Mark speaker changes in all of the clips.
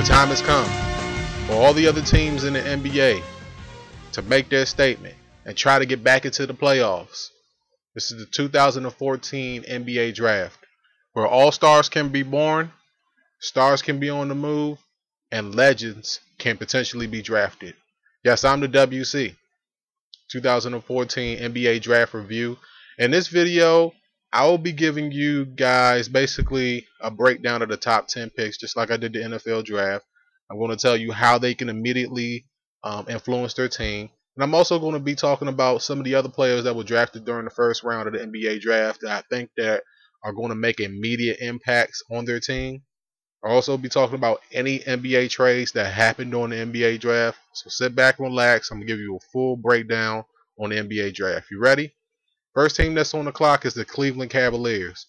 Speaker 1: The time has come for all the other teams in the NBA to make their statement and try to get back into the playoffs. This is the 2014 NBA Draft, where all-stars can be born, stars can be on the move, and legends can potentially be drafted. Yes, I'm the WC. 2014 NBA Draft Review. In this video, I will be giving you guys basically a breakdown of the top 10 picks, just like I did the NFL Draft. I'm going to tell you how they can immediately influence their team. And I'm also going to be talking about some of the other players that were drafted during the first round of the NBA Draft that I think that are going to make immediate impacts on their team. I'll also be talking about any NBA trades that happened during the NBA Draft. So sit back and relax. I'm going to give you a full breakdown on the NBA Draft. You ready? First team that's on the clock is the Cleveland Cavaliers.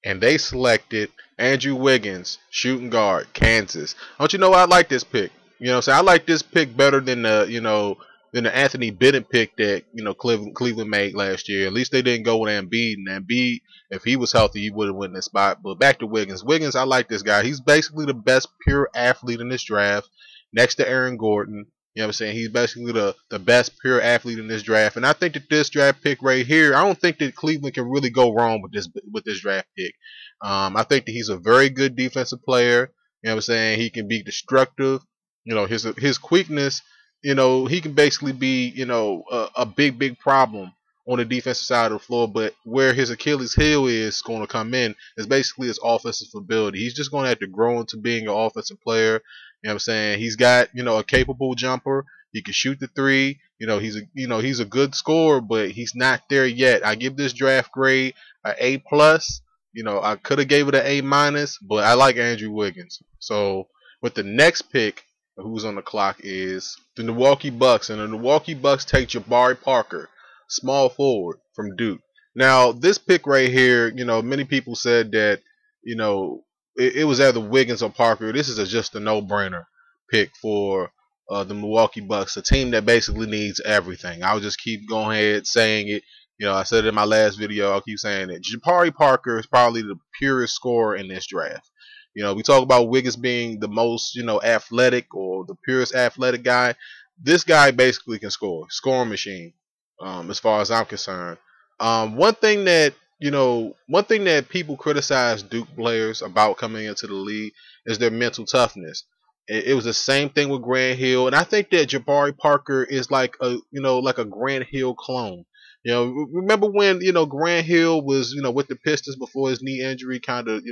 Speaker 1: And they selected Andrew Wiggins, shooting guard, Kansas. Don't you know I like this pick? You know what I'm saying? I like this pick better than the Anthony Bennett pick that, Cleveland made last year. At least they didn't go with Embiid. And Embiid, if he was healthy, he would have won this spot. But back to Wiggins. Wiggins, I like this guy. He's basically the best pure athlete in this draft, next to Aaron Gordon. You know what I'm saying? He's basically the best pure athlete in this draft. And I think that this draft pick right here, I don't think that Cleveland can really go wrong with this draft pick. I think that he's a very good defensive player. You know what I'm saying? He can be destructive. His quickness, he can basically be, a big problem on the defensive side of the floor. But where his Achilles heel is going to come in is basically his offensive ability. He's just going to have to grow into being an offensive player. You know what I'm saying? He's got, a capable jumper. He can shoot the three. He's a good scorer, but he's not there yet. I give this draft grade an A+. I could have gave it an A-, but I like Andrew Wiggins. So with the next pick, who's on the clock, is the Milwaukee Bucks. And the Milwaukee Bucks take Jabari Parker, small forward from Duke. Now, this pick right here, many people said that, it was either Wiggins or Parker. This is just a no-brainer pick for the Milwaukee Bucks, a team that basically needs everything. I'll just keep going ahead saying it. I said it in my last video. I'll keep saying it. Jabari Parker is probably the purest scorer in this draft. We talk about Wiggins being the most, athletic or the purest athletic guy. This guy basically can score. Scoring machine, as far as I'm concerned. One thing that people criticize Duke players about coming into the league is their mental toughness. It was the same thing with Grant Hill, and I think that Jabari Parker is like a Grant Hill clone. Remember when Grant Hill was with the Pistons before his knee injury kind of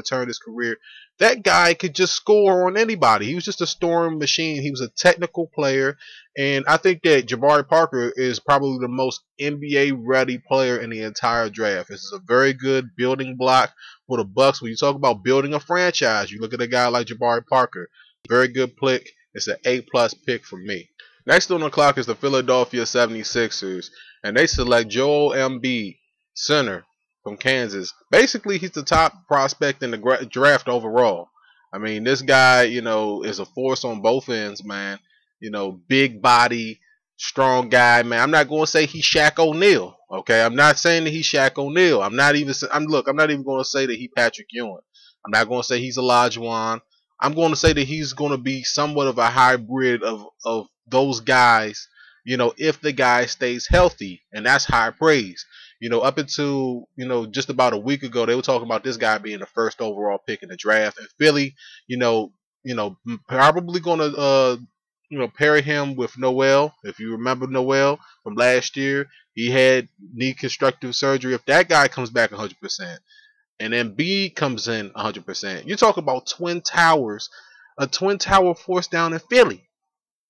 Speaker 1: turned his career. That guy could just score on anybody. He was just a scoring machine. He was a technical player, and I think that Jabari Parker is probably the most NBA ready player in the entire draft. This is a very good building block for the Bucks. When you talk about building a franchise, you look at a guy like Jabari Parker. Very good pick. It's an A+ pick for me. Next on the clock is the Philadelphia 76ers. And they select Joel Embiid, center from Kansas. Basically, he's the top prospect in the draft overall. I mean, this guy, is a force on both ends, man. Big body, strong guy, man. I'm not going to say he's Shaq O'Neal, okay? I'm not saying that he's Shaq O'Neal. I'm not even going to say that he's Patrick Ewing. I'm not going to say he's Olajuwon. I'm going to say that he's going to be somewhat of a hybrid of those guys, if the guy stays healthy, and that's high praise. Up until, just about a week ago, they were talking about this guy being the first overall pick in the draft. And Philly, probably going to, pair him with Noel. If you remember Noel from last year, he had knee constructive surgery. If that guy comes back 100%, and Embiid comes in 100%, you're talking about twin towers, a twin tower force down in Philly.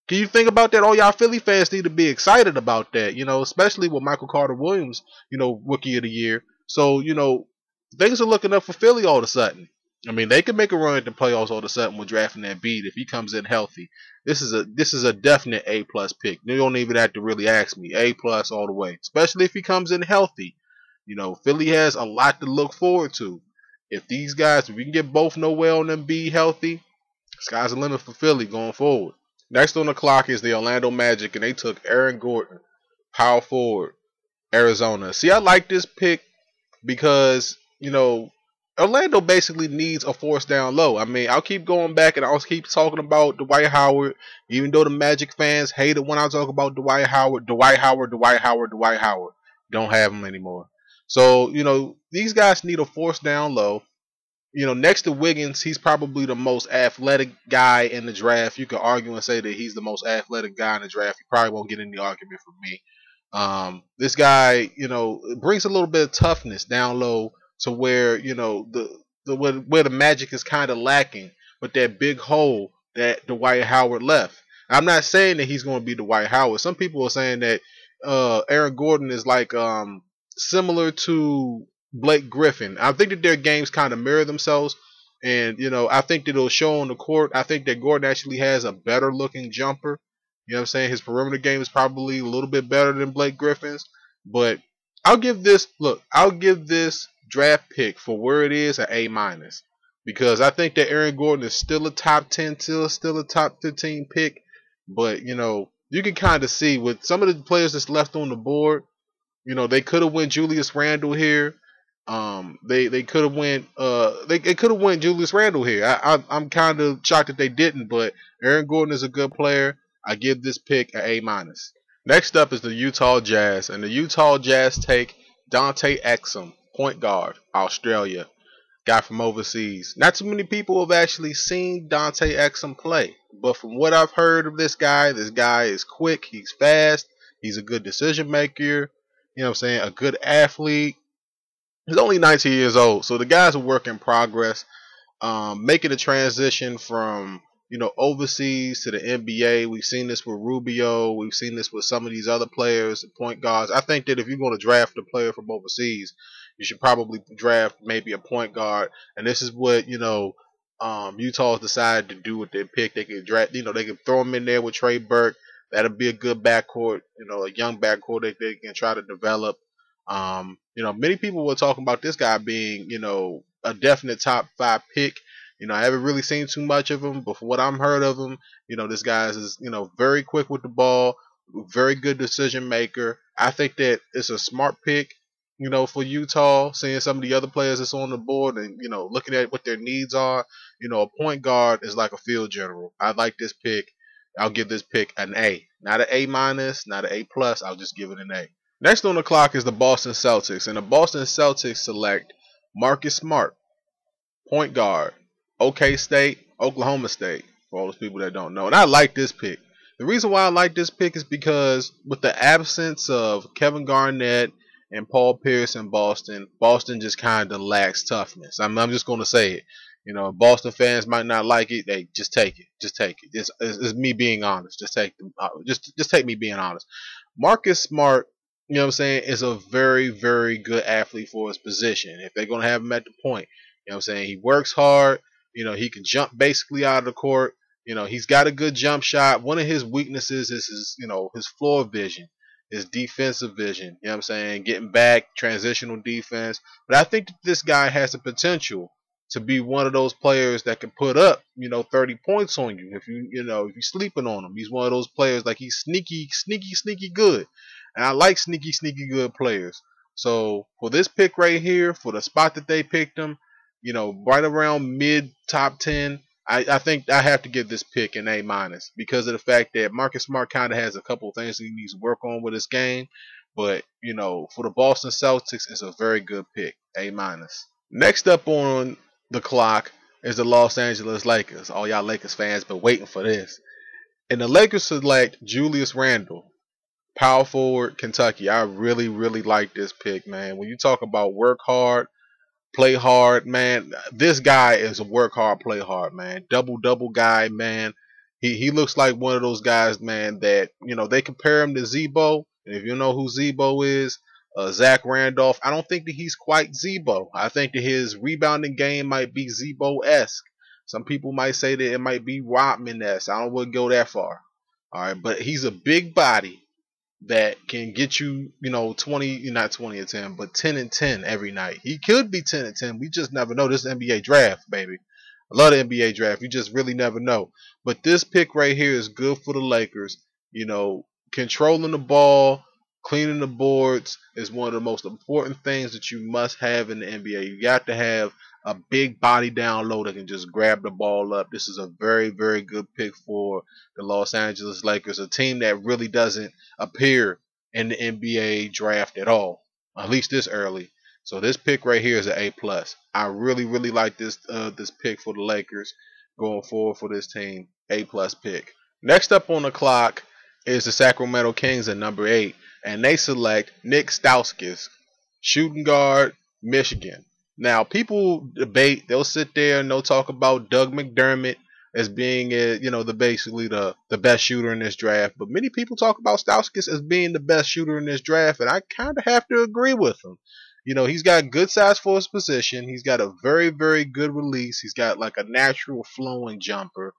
Speaker 1: Can you think about that? All y'all Philly fans need to be excited about that, especially with Michael Carter-Williams, Rookie of the Year. So, things are looking up for Philly all of a sudden. I mean, they could make a run at the playoffs all of a sudden with drafting that Embiid if he comes in healthy. This is a definite A+ pick. You don't even have to really ask me. A+ all the way, especially if he comes in healthy. Philly has a lot to look forward to. If we can get both Noel and Embiid healthy, sky's the limit for Philly going forward. Next on the clock is the Orlando Magic, and they took Aaron Gordon, power forward, Arizona. See, I like this pick because, Orlando basically needs a force down low. I mean, I'll keep going back and I'll keep talking about Dwight Howard, even though the Magic fans hate it when I talk about Dwight Howard. Dwight Howard, Dwight Howard, Dwight Howard. Don't have him anymore. So, these guys need a force down low. Next to Wiggins, he's probably the most athletic guy in the draft. You could argue and say that he's the most athletic guy in the draft. You probably won't get any argument from me. This guy, brings a little bit of toughness down low to where where the Magic is kind of lacking, but that big hole that Dwight Howard left. I'm not saying that he's going to be Dwight Howard. Some people are saying that Aaron Gordon is like similar to Blake Griffin. I think that their games kind of mirror themselves, and I think that it'll show on the court. I think that Gordon actually has a better looking jumper. You know what I'm saying? His perimeter game is probably a little bit better than Blake Griffin's. But I'll give this draft pick for where it is an A minus. Because I think that Aaron Gordon is still a top 10, still a top 15 pick. But, you can kind of see with some of the players that's left on the board, they could have went Julius Randle here. They could have went they could have went Julius Randle here. I'm kind of shocked that they didn't, but Aaron Gordon is a good player. I give this pick an A minus. Next up is the Utah Jazz, and the Utah Jazz take Dante Exum, point guard, Australia, guy from overseas. Not too many people have actually seen Dante Exum play, but from what I've heard of this guy is quick, he's fast, he's a good decision maker. You know what I'm saying? A good athlete. He's only 19 years old, so the guy's a work in progress. Making a transition from overseas to the NBA. We've seen this with Rubio. We've seen this with some of these other players, the point guards. I think that if you're going to draft a player from overseas, you should probably draft maybe a point guard. And this is what Utah's decided to do with their pick. They could draft. They could throw him in there with Trey Burke. That'll be a good backcourt. A young backcourt that they can try to develop. Many people were talking about this guy being, a definite top 5 pick. I haven't really seen too much of him, but for what I'm heard of him, this guy is, very quick with the ball, very good decision maker. I think that it's a smart pick, for Utah, seeing some of the other players that's on the board and, looking at what their needs are. A point guard is like a field general. I like this pick. I'll give this pick an A. Not an A minus, not an A plus. I'll just give it an A. Next on the clock is the Boston Celtics, and the Boston Celtics select Marcus Smart, point guard, OK State, Oklahoma State, for all those people that don't know. And I like this pick. The reason why I like this pick is because with the absence of Kevin Garnett and Paul Pierce in Boston, Boston just kind of lacks toughness. I'm just going to say it. Boston fans might not like it. They just take it. Just take it. It's me being honest. Just take them. Just take me being honest. Marcus Smart, you know what I'm saying, is a very, very good athlete for his position. If they're going to have him at the point, you know what I'm saying, he works hard. He can jump basically out of the court. He's got a good jump shot. One of his weaknesses is his floor vision, his defensive vision. You know what I'm saying, getting back, transitional defense. But I think that this guy has the potential to be one of those players that can put up, 30 points on you if if you're sleeping on him. He's one of those players like he's sneaky, sneaky, sneaky good. And I like sneaky, sneaky good players. So for this pick right here, for the spot that they picked him, right around mid top 10, I think I have to give this pick an A minus because of the fact that Marcus Smart kind of has a couple of things that he needs to work on with his game. But, for the Boston Celtics, it's a very good pick, A minus. Next up on the clock is the Los Angeles Lakers. All y'all Lakers fans been waiting for this. And the Lakers select Julius Randle, power forward, Kentucky. I really, really like this pick, man. When you talk about work hard, play hard, man, this guy is a work hard, play hard, man. Double guy, man. He looks like one of those guys, man, that, they compare him to Zebo. And if you know who Zebo is, Zach Randolph, I don't think that he's quite Zebo. I think that his rebounding game might be Zebo-esque. Some people might say that it might be Rodman-esque. I don't want to go that far. All right, but he's a big body that can get you, 20, not 20 and 10, but 10 and 10 every night. He could be 10 and 10. We just never know. This is NBA draft, baby. I love the NBA draft. You just really never know. But this pick right here is good for the Lakers. Controlling the ball, cleaning the boards is one of the most important things that you must have in the NBA. You got to have a big body down low that can just grab the ball up. This is a very, very good pick for the Los Angeles Lakers, a team that really doesn't appear in the NBA draft at all, at least this early. So this pick right here is an A+. I really, really like this pick for the Lakers going forward for this team. A+ pick. Next up on the clock is the Sacramento Kings at number 8, and they select Nik Stauskas, shooting guard, Michigan. Now, people debate. They'll sit there and they'll talk about Doug McDermott as being, basically the best shooter in this draft. But many people talk about Stauskas as being the best shooter in this draft, and I kind of have to agree with them. He's got good size for his position. He's got a very, very good release. He's got like a natural flowing jumper.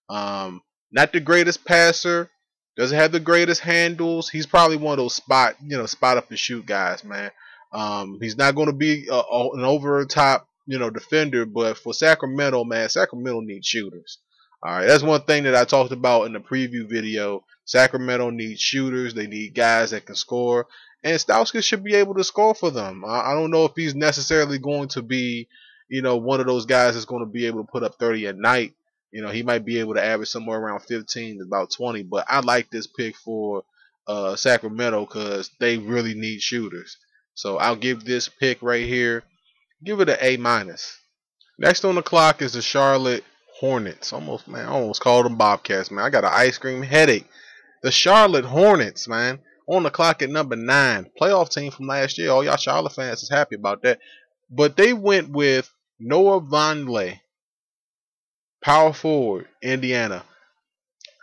Speaker 1: Not the greatest passer. Doesn't have the greatest handles. He's probably one of those spot up and shoot guys, man. He's not going to be an over top, defender. But for Sacramento, man, Sacramento needs shooters. All right, that's one thing that I talked about in the preview video. Sacramento needs shooters. They need guys that can score. And Stauskas should be able to score for them. I don't know if he's necessarily going to be, one of those guys that's going to be able to put up 30 a night. He might be able to average somewhere around 15 to about 20. But I like this pick for Sacramento because they really need shooters. So I'll give this pick right here, give it an A-. Next on the clock is the Charlotte Hornets. I almost called them Bobcats, man. I got an ice cream headache. The Charlotte Hornets, man. On the clock at number 9. Playoff team from last year. All y'all Charlotte fans is happy about that. But they went with Noah Vonleh, power forward, Indiana.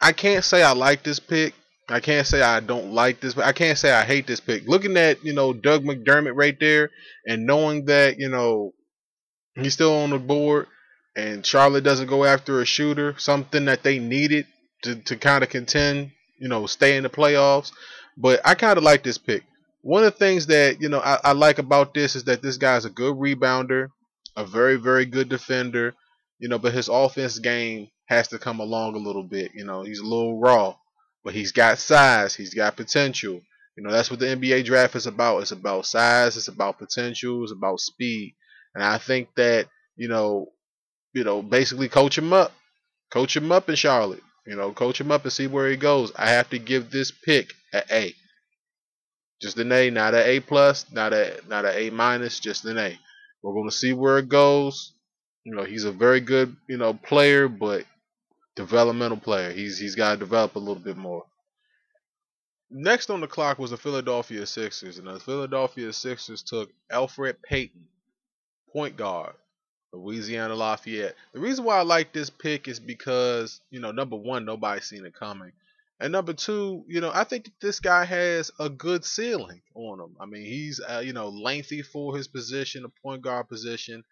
Speaker 1: I can't say I like this pick. I can't say I don't like this, but I can't say I hate this pick. Looking at, Doug McDermott right there and knowing that, he's still on the board and Charlotte doesn't go after a shooter, something that they needed to kind of contend, stay in the playoffs. But I kind of like this pick. One of the things that, I like about this is that this guy's a good rebounder, a very, very good defender, but his offense game has to come along a little bit. He's a little raw, but he's got size, he's got potential. That's what the NBA draft is about. It's about size, it's about potential, it's about speed. And I think that, basically coach him up. Coach him up in Charlotte. Coach him up and see where he goes. I have to give this pick an A. Just an A, not an A+, not an A-, just an A. We're going to see where it goes. He's a very good, player, but developmental player. He's got to develop a little bit more. Next on the clock was the Philadelphia Sixers, and the Philadelphia Sixers took Elfrid Payton, point guard, Louisiana Lafayette. The reason why I like this pick is because, number one, nobody's seen it coming. And number two, I think that this guy has a good ceiling on him. I mean, he's, lengthy for his position, a point guard position.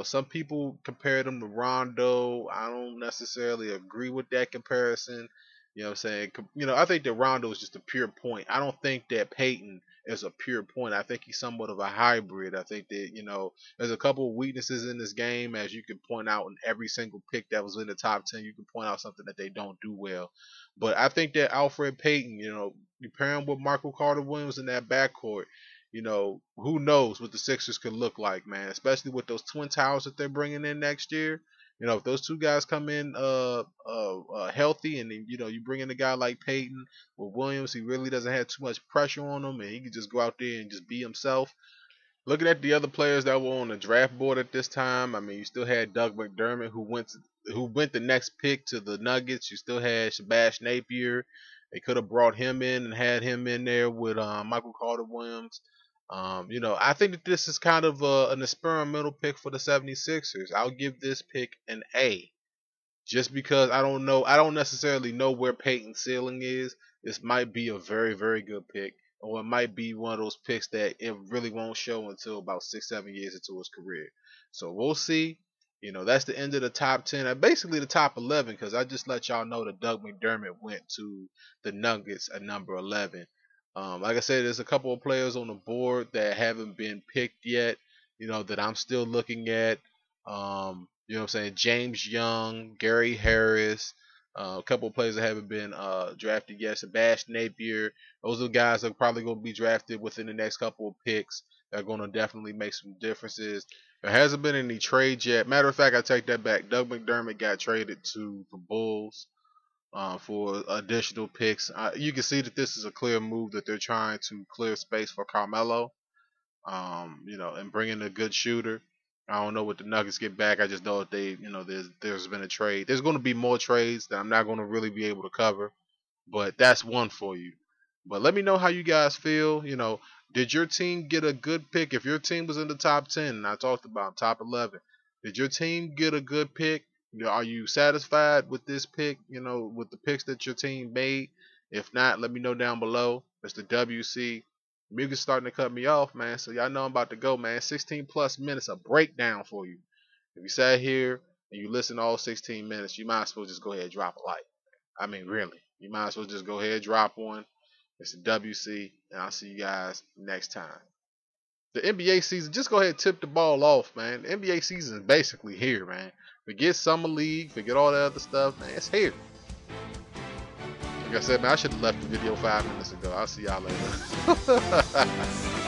Speaker 1: Some people compared him to Rondo. I don't necessarily agree with that comparison. What I'm saying? I think that Rondo is just a pure point. I don't think that Payton is a pure point. I think he's somewhat of a hybrid. I think that, there's a couple of weaknesses in this game, as you can point out in every single pick that was in the top 10. You can point out something that they don't do well. But I think that Elfrid Payton, you pair him with Michael Carter-Williams in that backcourt, who knows what the Sixers could look like, man, especially with those twin towers that they're bringing in next year. If those two guys come in healthy, and then, you bring in a guy like Payton with Williams, he really doesn't have too much pressure on him, and he can just go out there and just be himself. Looking at the other players that were on the draft board at this time, I mean, you still had Doug McDermott, who went the next pick to the Nuggets. You still had Shabazz Napier. They could have brought him in and had him in there with Michael Carter-Williams. I think that this is kind of an experimental pick for the 76ers. I'll give this pick an A. Just because I don't necessarily know where Payton's ceiling is. This might be a very, very good pick. Or it might be one of those picks that it really won't show until about 6-7 years into his career. So we'll see. That's the end of the top 10. Basically the top 11, because I just let y'all know that Doug McDermott went to the Nuggets at number 11. Like I said, there's a couple of players on the board that haven't been picked yet, that I'm still looking at. What I'm saying? James Young, Gary Harris, a couple of players that haven't been drafted yet. Shabazz Napier. Those are the guys that are probably going to be drafted within the next couple of picks that are going to definitely make some differences. There hasn't been any trades yet. Matter of fact, I take that back. Doug McDermott got traded to the Bulls for additional picks. You can see that this is a clear move that they're trying to clear space for Carmelo. And bring in a good shooter. I don't know what the Nuggets get back. I just know that there's been a trade. There's going to be more trades that I'm not going to really be able to cover, but that's one for you. But let me know how you guys feel. Did your team get a good pick? If your team was in the top 10, and I talked about top 11, did your team get a good pick? Are you satisfied with this pick? With the picks that your team made? If not, let me know down below. Mr. WC. Music's starting to cut me off, man. So y'all know I'm about to go, man. 16 plus minutes, a breakdown for you. If you sat here and you listen to all 16 minutes, you might as well just go ahead and drop a like. I mean, really. You might as well just go ahead and drop one. It's the WC, and I'll see you guys next time. The NBA season, just go ahead and tip the ball off, man. The NBA season is basically here, man. Forget Summer League, forget all that other stuff, man. It's here. Like I said, man, I should have left the video 5 minutes ago. I'll see y'all later.